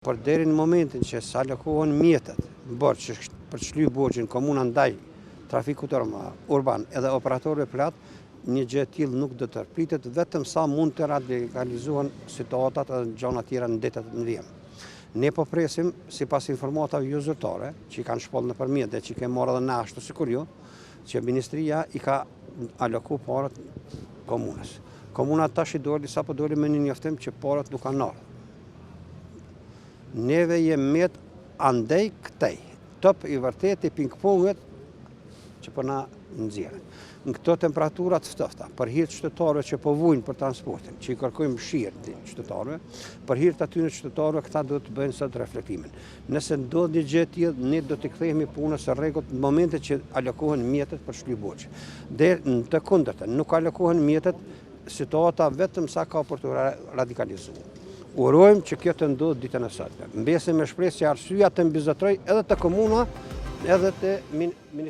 Por deri në momentin që sa alokohen mjetet për të shlyerë borxhin komuna ndaj trafikut urban edhe operatorëve privat, një gjë e tillë nuk do të pritet, vetëm sa mund të radikalizohen situatat edhe gjëra tjera në detet e mëdha. Ne po presim, sipas informatave jo zyrtare, që i kanë shpallë nëpërmjet dhe që i kemi marrë edhe na ashtu sikur ju, që ministria i ka alokuar parat komunës. Komuna tash i doli sapo doli me një njoftim që parat nuk kanë ardhur. Neve jemi met andej këtej, top i vërtet i ping-ponget që po na nxjerrin. Në këto temperatura të ftofta, për hir të qytetarëve që po vujnë për transportin, që i kërkojmë mëshirë të qytetarëve, për hir të atyre qytetarëve këta duhet të bëjnë sot reflektimin. Nëse ndodh një gjë e tillë, ne do të kthehemi punës së rregullt në momentet që alokohen mjetet për shlyerë borxhi. Në të kundërtën, nuk alokohen mjetet, situata vetëm sa ka për të radikalizuar. Urojmë që kjo të ndodhë ditën e sotme. Mbesim me shpresë që arsyeja të mbizotroj edhe të komuna, edhe të ministri.